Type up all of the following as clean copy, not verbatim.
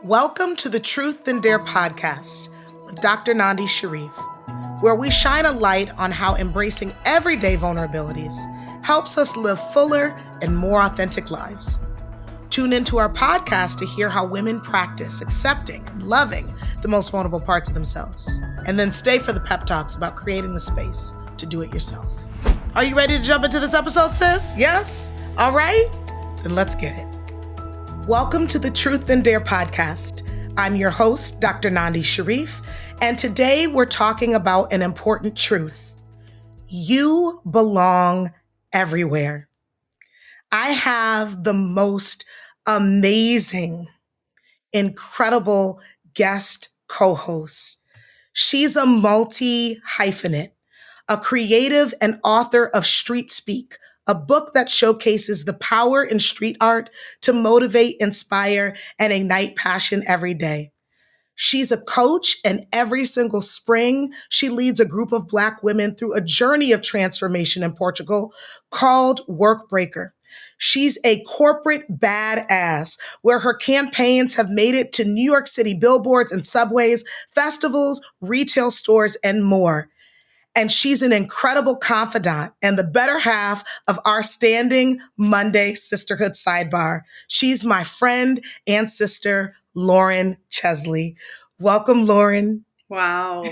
Welcome to the Truth and Dare podcast with Dr. Nandi Shareef, where we shine a light on how embracing everyday vulnerabilities helps us live fuller and more authentic lives. Tune into our podcast to hear how women practice accepting and loving the most vulnerable parts of themselves. And then stay for the pep talks about creating the space to do it yourself. Are you ready to jump into this episode, sis? Yes? All right? Then let's get it. Welcome to the Truth and Dare podcast. I'm your host, Dr. Nandi Shareef, and today we're talking about an important truth. You belong everywhere. I have the most amazing, incredible guest co-host. She's a multi-hyphenate, a creative and author of Street Speak, a book that showcases the power in street art to motivate, inspire, and ignite passion every day. She's a coach, and every single spring, she leads a group of Black women through a journey of transformation in Portugal called Workbreaker. She's a corporate badass where her campaigns have made it to New York City billboards and subways, festivals, retail stores, and more. And she's an incredible confidant and the better half of our standing Monday Sisterhood sidebar. She's my friend and sister, Lauren Chesley. Welcome, Lauren. Wow.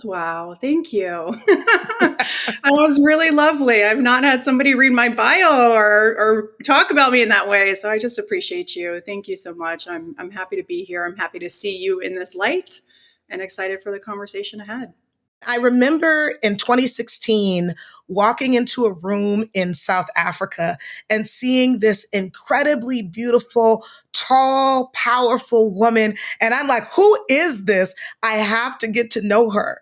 Wow. Thank you. That was really lovely. I've not had somebody read my bio or talk about me in that way. So I just appreciate you. Thank you so much. I'm happy to be here. I'm happy to see you in this light and excited for the conversation ahead. I remember in 2016 walking into a room in South Africa and seeing this incredibly beautiful, tall, powerful woman. And I'm like, who is this? I have to get to know her.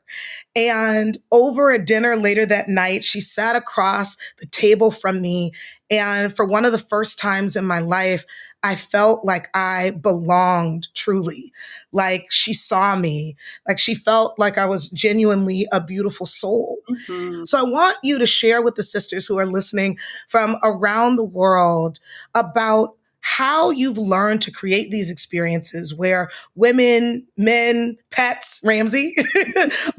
And over a dinner later that night, she sat across the table from me. And for one of the first times in my life, I felt like I belonged truly, like she saw me, like she felt like I was genuinely a beautiful soul. Mm-hmm. So I want you to share with the sisters who are listening from around the world about how you've learned to create these experiences where women, men, pets, Ramsey,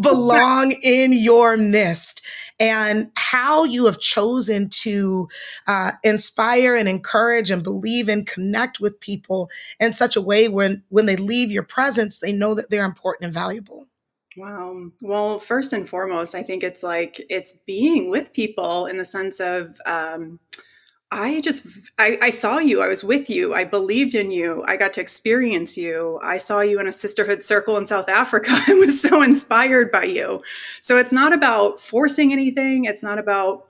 belong in your midst, and how you have chosen to inspire and encourage and believe and connect with people in such a way when they leave your presence, they know that they're important and valuable. Wow. Well, first and foremost, I think it's being with people in the sense of, I saw you, I was with you, I believed in you, I got to experience you. I saw you in a sisterhood circle in South Africa and was so inspired by you. So it's not about forcing anything. It's not about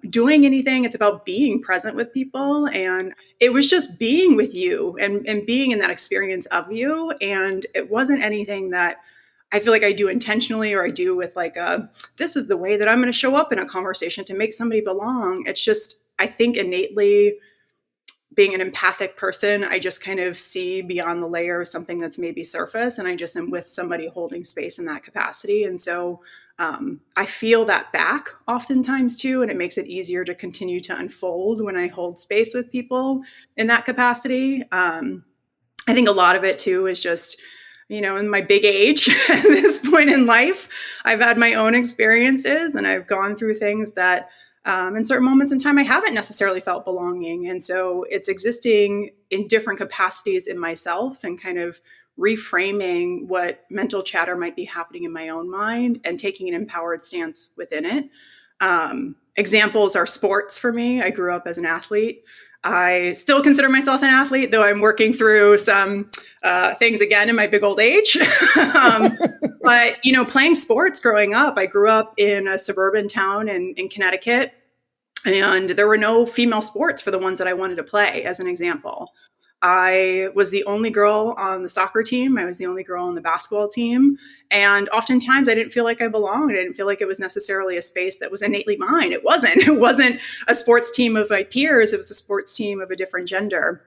doing anything. It's about being present with people. And it was just being with you and being in that experience of you. And it wasn't anything that I feel like I do intentionally or I do with this is the way that I'm going to show up in a conversation to make somebody belong. It's just, I think innately being an empathic person, I just kind of see beyond the layer of something that's maybe surface, and I just am with somebody holding space in that capacity. And so I feel that back oftentimes too, and it makes it easier to continue to unfold when I hold space with people in that capacity. I think a lot of it too is just, in my big age at this point in life, I've had my own experiences and I've gone through things that in certain moments in time, I haven't necessarily felt belonging. And so it's existing in different capacities in myself and kind of reframing what mental chatter might be happening in my own mind and taking an empowered stance within it. Examples are sports for me. I grew up as an athlete. I still consider myself an athlete, though I'm working through some things again in my big old age. But, playing sports growing up, I grew up in a suburban town in Connecticut, and there were no female sports for the ones that I wanted to play, as an example. I was the only girl on the soccer team. I was the only girl on the basketball team. And oftentimes I didn't feel like I belonged. I didn't feel like it was necessarily a space that was innately mine. It wasn't. It wasn't a sports team of my peers. It was a sports team of a different gender.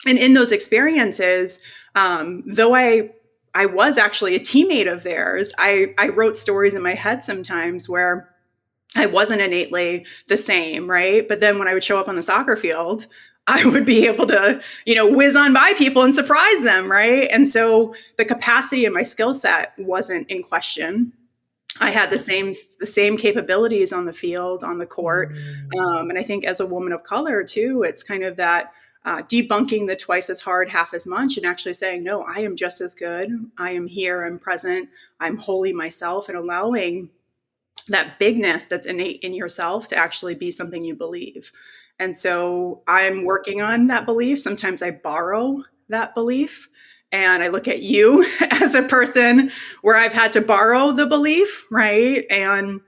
And in those experiences, though I was actually a teammate of theirs, I wrote stories in my head sometimes where I wasn't innately the same, right? But then when I would show up on the soccer field, I would be able to, whiz on by people and surprise them, right? And so the capacity and my skill set wasn't in question. I had the same capabilities on the field, on the court. And I think as a woman of color too, it's kind of that debunking the twice as hard, half as much, and actually saying, no, I am just as good. I am here, I'm present, I'm wholly myself, and allowing that bigness that's innate in yourself to actually be something you believe. And so I'm working on that belief. Sometimes I borrow that belief. And I look at you as a person where I've had to borrow the belief, right? And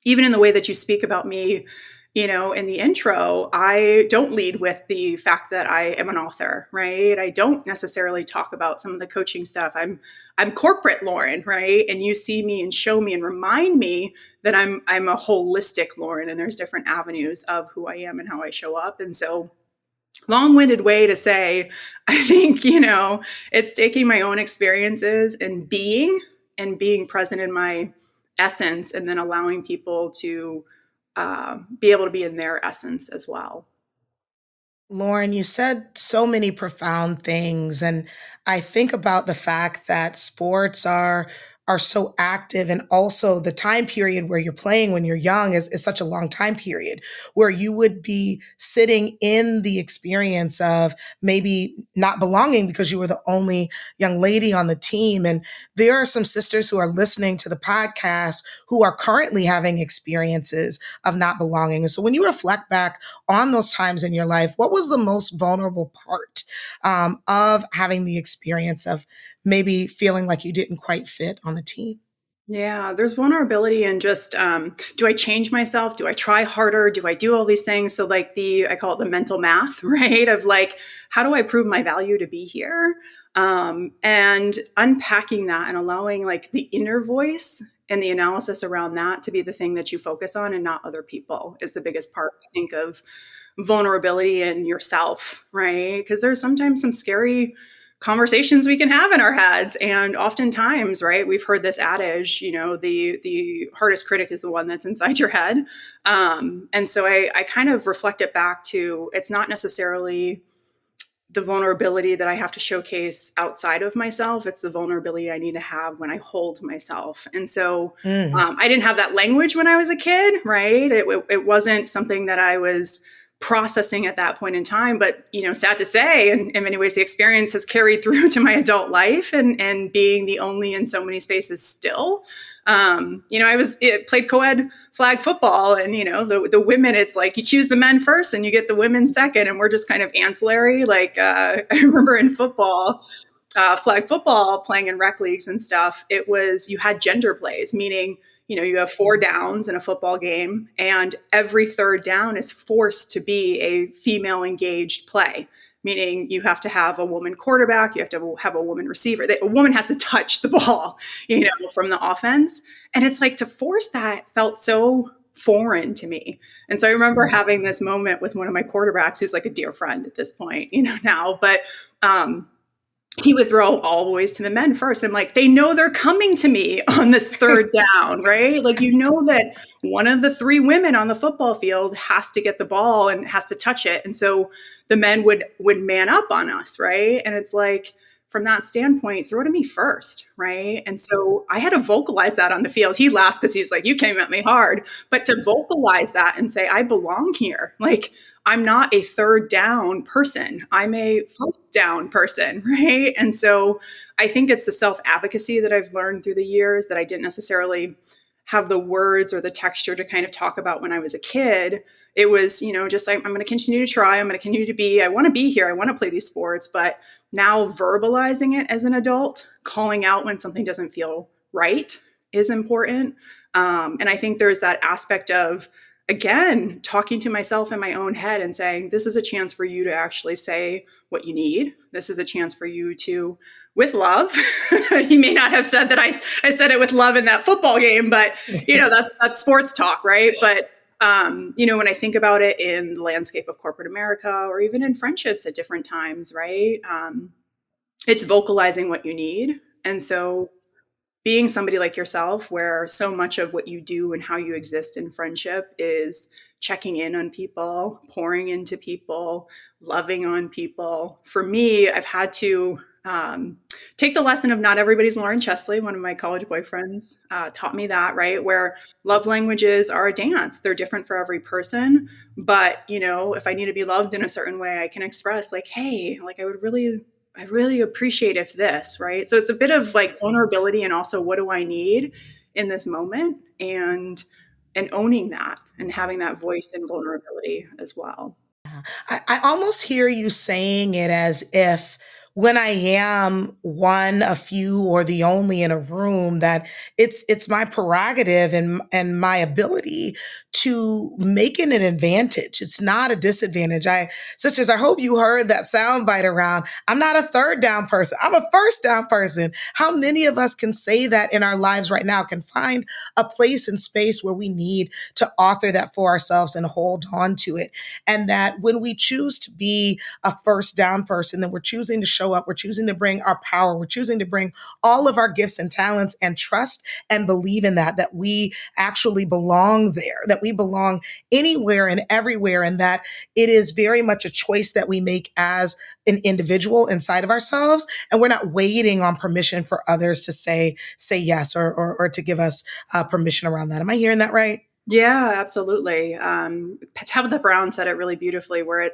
even in the way that you speak about me, in the intro, I don't lead with the fact that I am an author, right? I don't necessarily talk about some of the coaching stuff. I'm corporate Lauren, right? And you see me and show me and remind me that I'm a holistic Lauren, and there's different avenues of who I am and how I show up. And so long-winded way to say, I think, it's taking my own experiences and being present in my essence, and then allowing people to be able to be in their essence as well. Lauren, you said so many profound things, and I think about the fact that sports are so active, and also the time period where you're playing when you're young is such a long time period where you would be sitting in the experience of maybe not belonging because you were the only young lady on the team. And there are some sisters who are listening to the podcast who are currently having experiences of not belonging. And so when you reflect back on those times in your life, what was the most vulnerable part of having the experience of maybe feeling like you didn't quite fit on the team? Yeah, there's vulnerability in just, do I change myself? Do I try harder? Do I do all these things? So like I call it the mental math, right? Of like, how do I prove my value to be here? And unpacking that and allowing like the inner voice and the analysis around that to be the thing that you focus on and not other people is the biggest part, I think, of vulnerability in yourself, right? Because there's sometimes some scary conversations we can have in our heads, and oftentimes, right, we've heard this adage, the hardest critic is the one that's inside your head. And so I kind of reflect it back to, it's not necessarily the vulnerability that I have to showcase outside of myself. It's the vulnerability I need to have when I hold myself. And so I didn't have that language when I was a kid, right? It wasn't something that I was processing at that point in time, but sad to say, in many ways, the experience has carried through to my adult life, and being the only in so many spaces still. Played co-ed flag football, and the women, it's like you choose the men first and you get the women second, and we're just kind of ancillary. Like I remember in football, flag football, playing in rec leagues and stuff, it was, you had gender plays, meaning you have 4 downs in a football game, and every third down is forced to be a female engaged play, meaning you have to have a woman quarterback, you have to have a woman receiver. A woman has to touch the ball, from the offense. And it's like, to force that felt so foreign to me. And so I remember having this moment with one of my quarterbacks, who's like a dear friend at this point, now, but he would throw always to the men first. I'm like, they know they're coming to me on this third down, right? Like, that one of the 3 women on the football field has to get the ball and has to touch it. And so the men would man up on us, right? And it's like, from that standpoint, throw to me first, right? And so I had to vocalize that on the field. He laughs because he was like, you came at me hard. But to vocalize that and say, I belong here. Like, I'm not a third down person. I'm a first down person, right? And so I think it's the self-advocacy that I've learned through the years that I didn't necessarily have the words or the texture to kind of talk about when I was a kid. It was, just like, I'm going to continue to try. I'm going to continue to be, I want to be here. I want to play these sports. But now verbalizing it as an adult, calling out when something doesn't feel right is important. And I think there's that aspect of, again, talking to myself in my own head and saying, this is a chance for you to actually say what you need. This is a chance for you to, with love. He may not have said that I said it with love in that football game, but that's sports talk, right? But when I think about it in the landscape of corporate America, or even in friendships at different times, right? It's vocalizing what you need. And so being somebody like yourself, where so much of what you do and how you exist in friendship is checking in on people, pouring into people, loving on people. For me, I've had to take the lesson of not everybody's Lauren Chesley, one of my college boyfriends, taught me that, right? Where love languages are a dance. They're different for every person. But, if I need to be loved in a certain way, I can express like, hey, like I really appreciate if this, right? So it's a bit of like vulnerability and also what do I need in this moment and owning that and having that voice and vulnerability as well. I almost hear you saying it as if when I am one, a few, or the only in a room, that it's my prerogative and my ability to make it an advantage. It's not a disadvantage. Sisters, I hope you heard that soundbite around, I'm not a third down person. I'm a first down person. How many of us can say that in our lives right now, can find a place and space where we need to author that for ourselves and hold on to it? And that when we choose to be a first down person, then we're choosing to show up, we're choosing to bring our power, we're choosing to bring all of our gifts and talents and trust and believe in that we actually belong there, that we belong anywhere and everywhere, and that it is very much a choice that we make as an individual inside of ourselves. And we're not waiting on permission for others to say yes or to give us permission around that. Am I hearing that right? Yeah, absolutely. Tabitha Brown said it really beautifully, where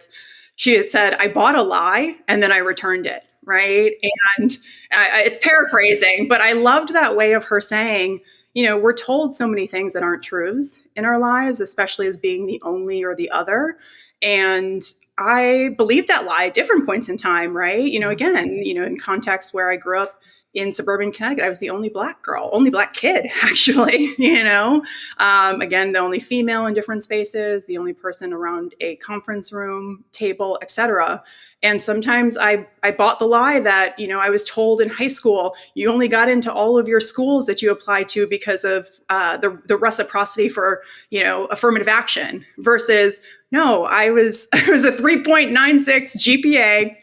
she had said, I bought a lie and then I returned it, right? And it's paraphrasing, but I loved that way of her saying, we're told so many things that aren't truths in our lives, especially as being the only or the other. And I believed that lie at different points in time, right? Again, in contexts where I grew up in suburban Connecticut, I was the only Black girl, only Black kid, actually, again, the only female in different spaces, the only person around a conference room table, etc. And sometimes I bought the lie that, I was told in high school, you only got into all of your schools that you applied to because of the reciprocity for, affirmative action, versus no, I was a 3.96 GPA,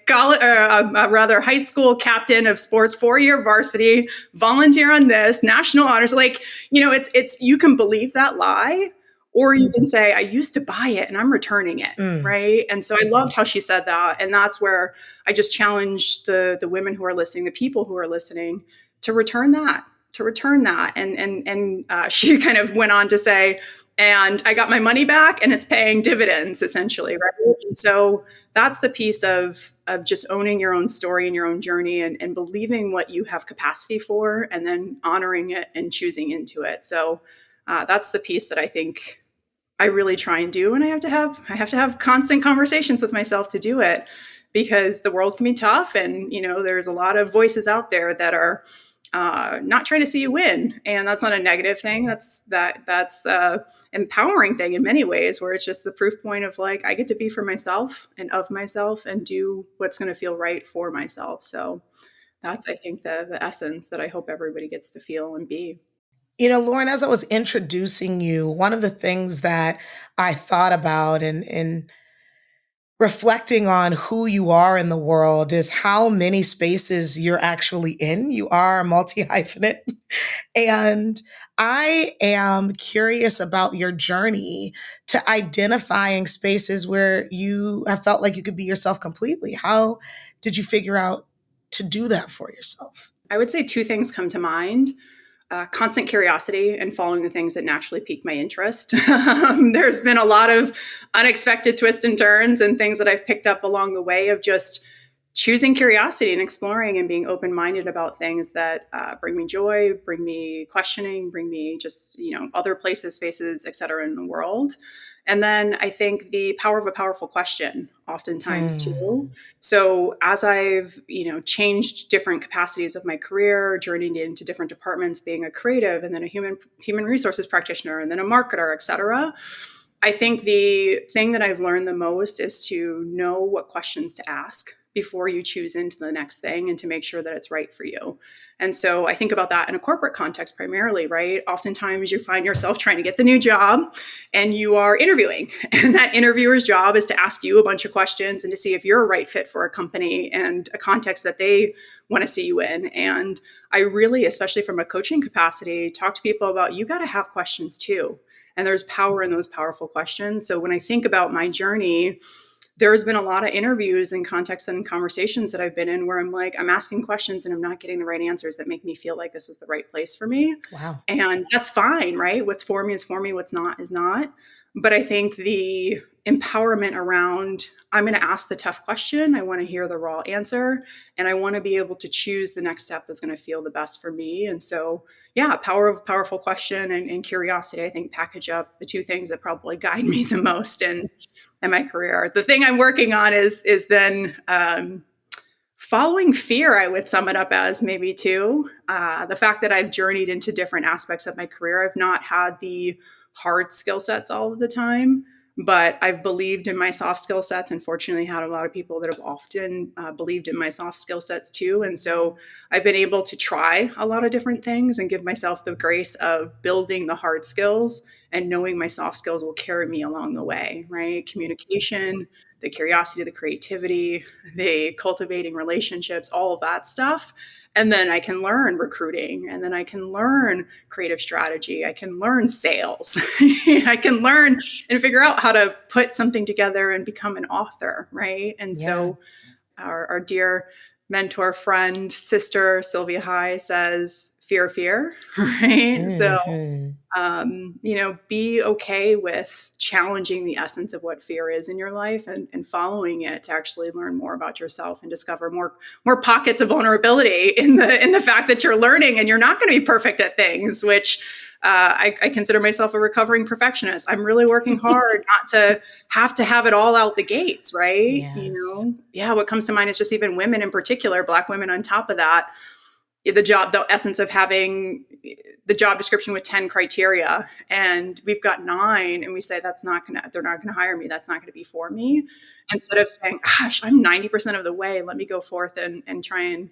high school captain of sports, 4-year varsity, volunteer on this, national honors. Like, it's you can believe that lie, or you can say, I used to buy it and I'm returning it. Right. And so I loved how she said that. And that's where I just challenge the women who are listening, the people who are listening, to return that. And she kind of went on to say, and I got my money back and it's paying dividends, essentially, right? And so that's the piece of just owning your own story and your own journey, and believing what you have capacity for, and then honoring it and choosing into it. So that's the piece that I think I really try and do. And I have to have constant conversations with myself to do it, because the world can be tough. And, there's a lot of voices out there that are not trying to see you win. And that's not a negative thing. That's empowering thing in many ways, where it's just the proof point of like, I get to be for myself and of myself and do what's going to feel right for myself. So that's, I think, the essence that I hope everybody gets to feel and be. Lauren, as I was introducing you, one of the things that I thought about in reflecting on who you are in the world is how many spaces you're actually in. You are multi-hyphenate. And I am curious about your journey to identifying spaces where you have felt like you could be yourself completely. How did you figure out to do that for yourself? I would say 2 things come to mind. Constant curiosity and following the things that naturally pique my interest. There's been a lot of unexpected twists and turns and things that I've picked up along the way of just choosing curiosity and exploring and being open-minded about things that bring me joy, bring me questioning, bring me just, other places, spaces, et cetera, in the world. And then I think the power of a powerful question oftentimes too. So as I've, changed different capacities of my career, journeyed into different departments, being a creative and then a human resources practitioner and then a marketer, et cetera, I think the thing that I've learned the most is to know what questions to ask before you choose into the next thing, and to make sure that it's right for you. And so I think about that in a corporate context primarily, right? Oftentimes you find yourself trying to get the new job and you are interviewing, and that interviewer's job is to ask you a bunch of questions and to see if you're a right fit for a company and a context that they want to see you in. And I really, especially from a coaching capacity, talk to people about, you got to have questions too. And there's power in those powerful questions. So when I think about my journey, there's been a lot of interviews and contexts and conversations that I've been in where I'm like, I'm asking questions and I'm not getting the right answers that make me feel like this is the right place for me. Wow. And that's fine, right? What's for me is for me, what's not is not. But I think the empowerment around, I'm going to ask the tough question, I want to hear the raw answer, and I want to be able to choose the next step that's going to feel the best for me. And so, yeah, powerful question and curiosity, I think, package up the two things that probably guide me the most in my career. The thing I'm working on is then following fear, I would sum it up as maybe too. The fact that I've journeyed into different aspects of my career, I've not had the hard skill sets all of the time, but I've believed in my soft skill sets, and fortunately had a lot of people that have often believed in my soft skill sets too. And so I've been able to try a lot of different things and give myself the grace of building the hard skills and knowing my soft skills will carry me along the way, right? Communication, the curiosity, the creativity, the cultivating relationships, all of that stuff. And then I can learn recruiting, and then I can learn creative strategy. I can learn sales. I can learn and figure out how to put something together and become an author, right? And so our dear mentor, friend, sister, Sylvia High says, fear, right? Mm-hmm. So be okay with challenging the essence of what fear is in your life and following it to actually learn more about yourself and discover more pockets of vulnerability in the fact that you're learning and you're not going to be perfect at things, which I consider myself a recovering perfectionist. I'm really working hard not to have it all out the gates, right? Yes. What comes to mind is just even women in particular, Black women on top of that, the essence of having the job description with 10 criteria and we've got 9 and we say they're not going to hire me. That's not going to be for me. Instead of saying, gosh, I'm 90% of the way. Let me go forth and try and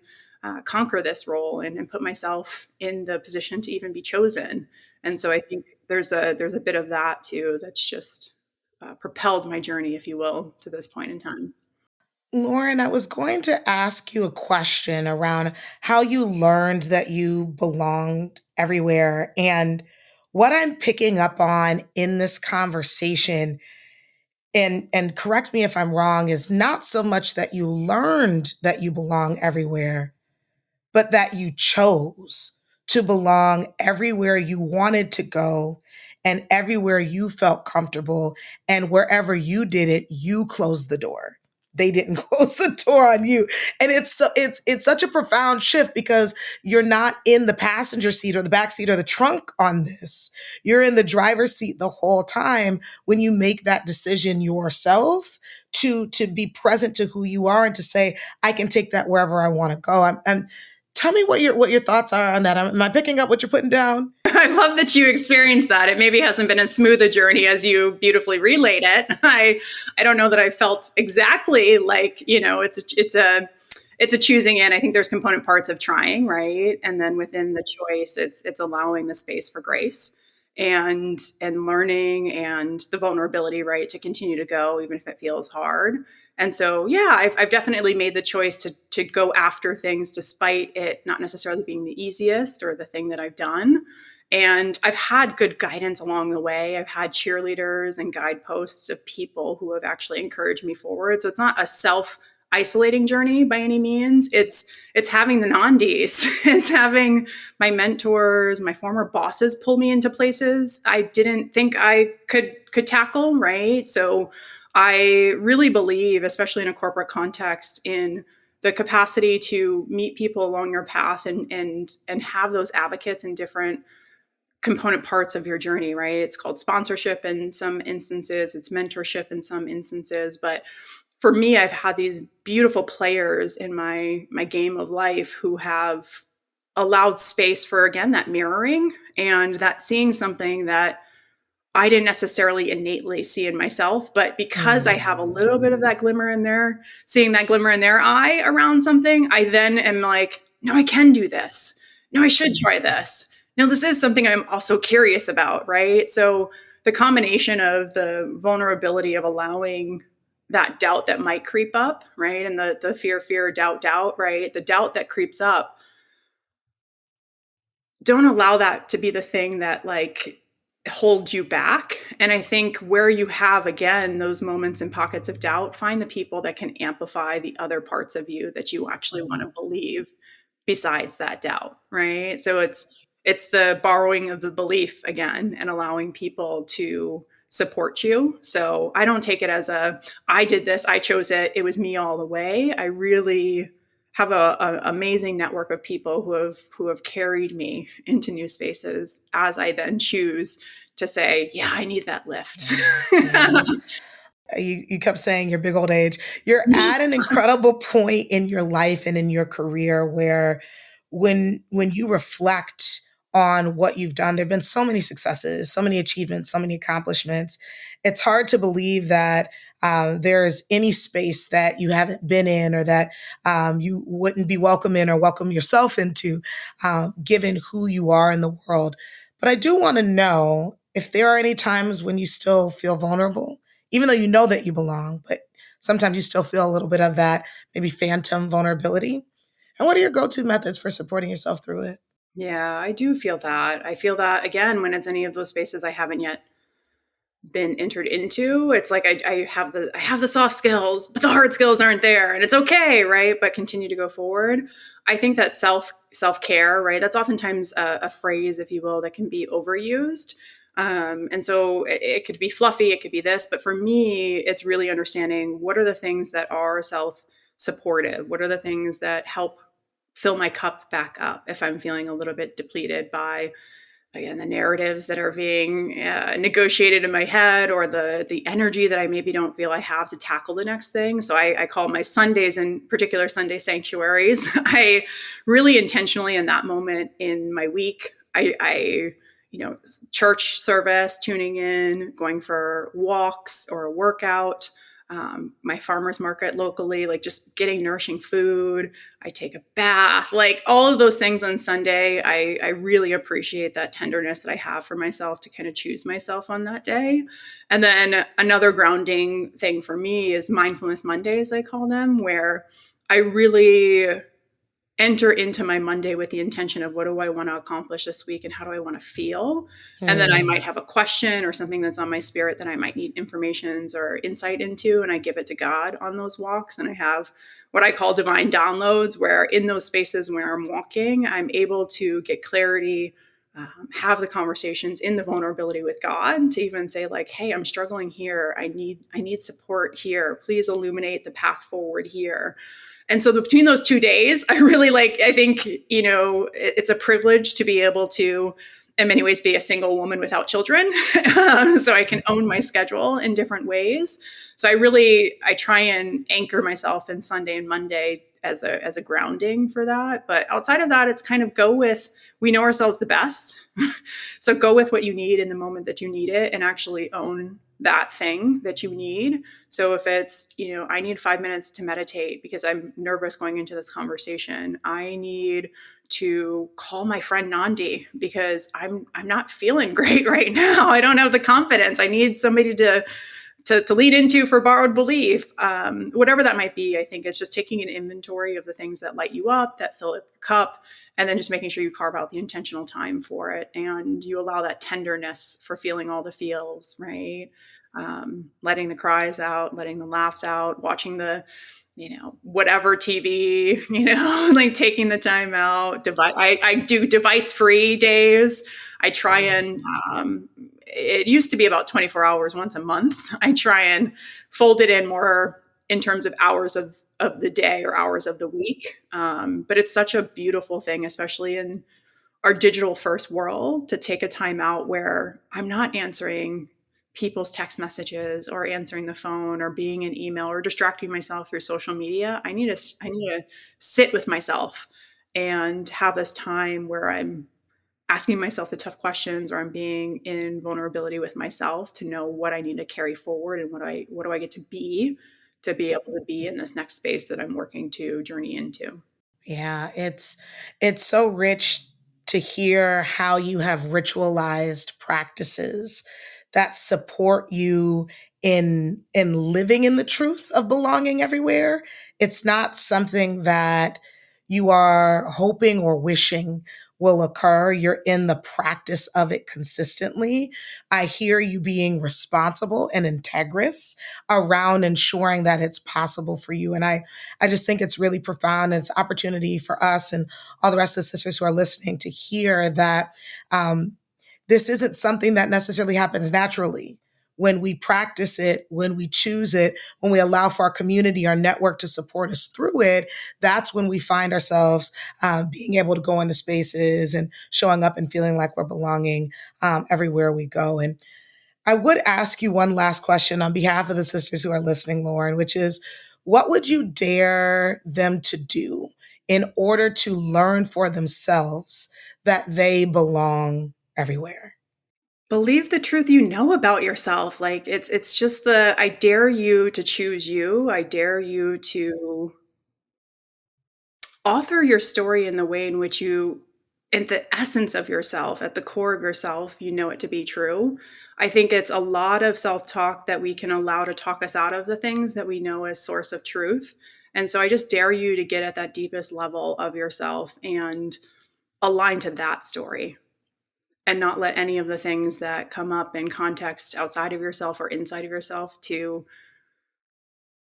conquer this role and put myself in the position to even be chosen. And so I think there's a bit of that too, that's just propelled my journey, if you will, to this point in time. Lauren, I was going to ask you a question around how you learned that you belonged everywhere. And what I'm picking up on in this conversation, and correct me if I'm wrong, is not so much that you learned that you belong everywhere, but that you chose to belong everywhere you wanted to go and everywhere you felt comfortable. And wherever you did it, you closed the door. They didn't close the door on you. And it's such a profound shift because you're not in the passenger seat or the back seat or the trunk on this. You're in the driver's seat the whole time when you make that decision yourself to be present to who you are and to say, I can take that wherever I want to go. Tell me what your thoughts are on that. Am I picking up what you're putting down? I love that you experienced that. It maybe hasn't been as smooth a journey as you beautifully relayed it. I don't know that I felt exactly like, it's a choosing in. I think there's component parts of trying, right? And then within the choice, it's allowing the space for grace and learning and the vulnerability, right, to continue to go even if it feels hard. And so, I've definitely made the choice to go after things despite it not necessarily being the easiest or the thing that I've done. And I've had good guidance along the way. I've had cheerleaders and guideposts of people who have actually encouraged me forward. So it's not a self-isolating journey by any means. It's having the Nandis. It's having my mentors, my former bosses pull me into places I didn't think I could tackle, right? So I really believe, especially in a corporate context, in the capacity to meet people along your path and have those advocates in different component parts of your journey, right? It's called sponsorship in some instances, it's mentorship in some instances. But for me, I've had these beautiful players in my game of life who have allowed space for, again, that mirroring and that seeing something that I didn't necessarily innately see in myself, but because I have a little bit of that glimmer in there, seeing that glimmer in their eye around something, I then am like, no, I can do this. No, I should try this. No, this is something I'm also curious about, right? So the combination of the vulnerability of allowing that doubt that might creep up, right? And the fear, doubt, right? The doubt that creeps up. Don't allow that to be the thing that hold you back. And I think where you have, again, those moments and pockets of doubt, find the people that can amplify the other parts of you that you actually want to believe besides that doubt, right? So it's the borrowing of the belief again and allowing people to support you. So I don't take it as I did this, I chose it, it was me all the way. I really have a amazing network of people who have carried me into new spaces as I then choose to say, yeah, I need that lift. You kept saying your big old age. You're at an incredible point in your life and in your career where when you reflect on what you've done, there've been so many successes, so many achievements, so many accomplishments. It's hard to believe that there's any space that you haven't been in or that you wouldn't be welcome in or welcome yourself into, given who you are in the world. But I do want to know if there are any times when you still feel vulnerable, even though you know that you belong, but sometimes you still feel a little bit of that maybe phantom vulnerability. And what are your go-to methods for supporting yourself through it? Yeah, I do feel that. I feel that again when it's any of those spaces I haven't yet been entered into. It's like I have the soft skills, but the hard skills aren't there, and it's okay, right? But continue to go forward. I think that self care, right? That's oftentimes a phrase, if you will, that can be overused. And so it could be fluffy, it could be this, but for me, it's really understanding what are the things that are self supportive, what are the things that help fill my cup back up if I'm feeling a little bit depleted by, again, the narratives that are being negotiated in my head, or the energy that I maybe don't feel I have to tackle the next thing. So I call my Sundays, in particular Sunday sanctuaries. I really intentionally in that moment in my week, I church service, tuning in, going for walks or a workout, my farmer's market locally, like just getting nourishing food. I take a bath, like all of those things on Sunday. I really appreciate that tenderness that I have for myself to kind of choose myself on that day. And then another grounding thing for me is mindfulness Mondays, I call them, where I really enter into my Monday with the intention of what do I want to accomplish this week and how do I want to feel? And then I might have a question or something that's on my spirit that I might need informations or insight into, and I give it to God on those walks. And I have what I call divine downloads, where in those spaces where I'm walking, I'm able to get clarity, have the conversations in the vulnerability with God to even say like, hey, I'm struggling here. I need support here. Please illuminate the path forward here. And so between those 2 days, I think, it's a privilege to be able to, in many ways, be a single woman without children. So I can own my schedule in different ways. So I try and anchor myself in Sunday and Monday as a grounding for that. But outside of that, it's kind of we know ourselves the best. So go with what you need in the moment that you need it and actually own that thing that you need. So if it's, I need 5 minutes to meditate because I'm nervous going into this conversation. I need to call my friend Nandi because I'm not feeling great right now. I don't have the confidence. I need somebody to lean into for borrowed belief. Whatever that might be, I think it's just taking an inventory of the things that light you up, that fill up your cup, and then just making sure you carve out the intentional time for it. And you allow that tenderness for feeling all the feels, right? Letting the cries out, letting the laughs out, watching the, whatever TV, like taking the time out. I do device-free days. I try and, it used to be about 24 hours once a month. I try and fold it in more in terms of hours of the day or hours of the week. But it's such a beautiful thing, especially in our digital first world, to take a time out where I'm not answering people's text messages or answering the phone or being in email or distracting myself through social media. I need to sit with myself and have this time where I'm asking myself the tough questions, or I'm being in vulnerability with myself to know what I need to carry forward and what do I get to be able to be in this next space that I'm working to journey into. Yeah, it's so rich to hear how you have ritualized practices that support you in living in the truth of belonging everywhere. It's not something that you are hoping or wishing will occur. You're in the practice of it consistently. I hear you being responsible and integrous around ensuring that it's possible for you. And I just think it's really profound. And it's an opportunity for us and all the rest of the sisters who are listening to hear that this isn't something that necessarily happens naturally. When we practice it, when we choose it, when we allow for our community, our network to support us through it, that's when we find ourselves being able to go into spaces and showing up and feeling like we're belonging everywhere we go. And I would ask you one last question on behalf of the sisters who are listening, Lauren, which is, what would you dare them to do in order to learn for themselves that they belong everywhere? Believe the truth you know about yourself. Like it's just I dare you to choose you. I dare you to author your story in the way in which you, in the essence of yourself, at the core of yourself, you know it to be true. I think it's a lot of self-talk that we can allow to talk us out of the things that we know as source of truth. And so I just dare you to get at that deepest level of yourself and align to that story, and not let any of the things that come up in context outside of yourself or inside of yourself to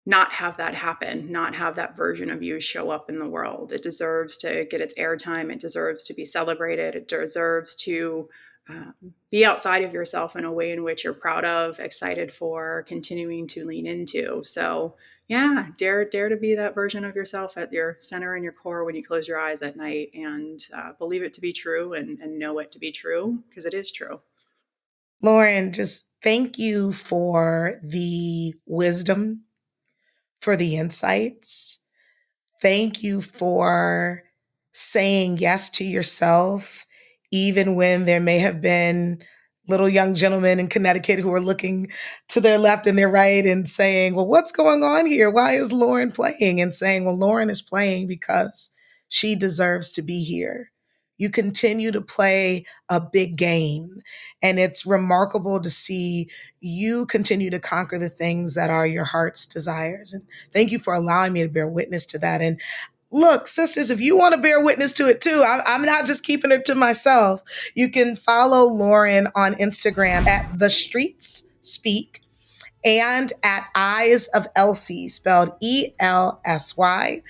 not have that happen, not have that version of you show up in the world. It deserves to get its airtime. It deserves to be celebrated. It deserves to be outside of yourself in a way in which you're proud of, excited for, continuing to lean into. So yeah, dare to be that version of yourself at your center and your core when you close your eyes at night, and believe it to be true and know it to be true, because it is true. Lauren, just thank you for the wisdom, for the insights. Thank you for saying yes to yourself, even when there may have been little young gentlemen in Connecticut who are looking to their left and their right and saying, well, what's going on here? Why is Lauren playing? And saying, well, Lauren is playing because she deserves to be here. You continue to play a big game. And it's remarkable to see you continue to conquer the things that are your heart's desires. And thank you for allowing me to bear witness to that. And look, sisters, if you want to bear witness to it too, I'm not just keeping it to myself. You can follow Lauren on Instagram at The Streets Speak and at Eyes of Elsie, spelled ELSY.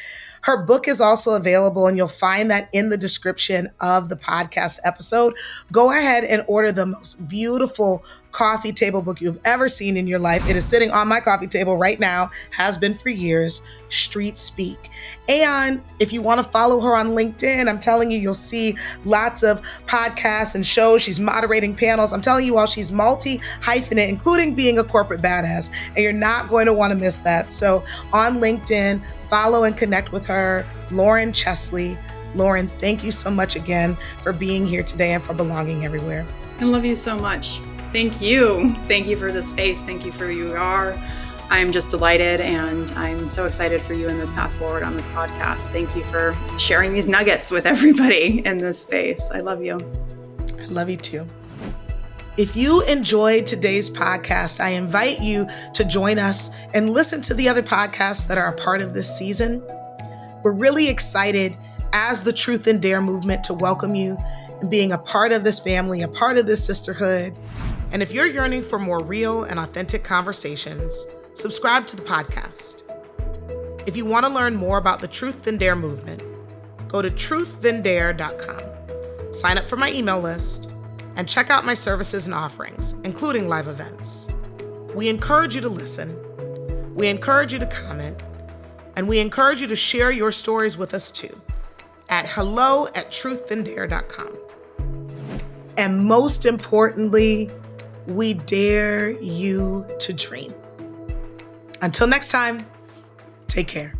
Her book is also available, and you'll find that in the description of the podcast episode. Go ahead and order the most beautiful coffee table book you've ever seen in your life. It is sitting on my coffee table right now, has been for years, Street Speak. And if you want to follow her on LinkedIn, I'm telling you, you'll see lots of podcasts and shows. She's moderating panels. I'm telling you all, she's multi-hyphenate, including being a corporate badass. And you're not going to want to miss that. So on LinkedIn, follow and connect with her, Lauren Chesley. Lauren, thank you so much again for being here today and for belonging everywhere. I love you so much. Thank you. Thank you for the space. Thank you for who you are. I'm just delighted, and I'm so excited for you in this path forward on this podcast. Thank you for sharing these nuggets with everybody in this space. I love you. I love you too. If you enjoyed today's podcast, I invite you to join us and listen to the other podcasts that are a part of this season. We're really excited as the Truth and Dare movement to welcome you and being a part of this family, a part of this sisterhood. And if you're yearning for more real and authentic conversations, subscribe to the podcast. If you want to learn more about the Truth and Dare movement, go to truththandare.com, sign up for my email list, and check out my services and offerings, including live events. We encourage you to listen, we encourage you to comment, and we encourage you to share your stories with us too at hello@truththandare.com. And most importantly, we dare you to dream. Until next time, take care.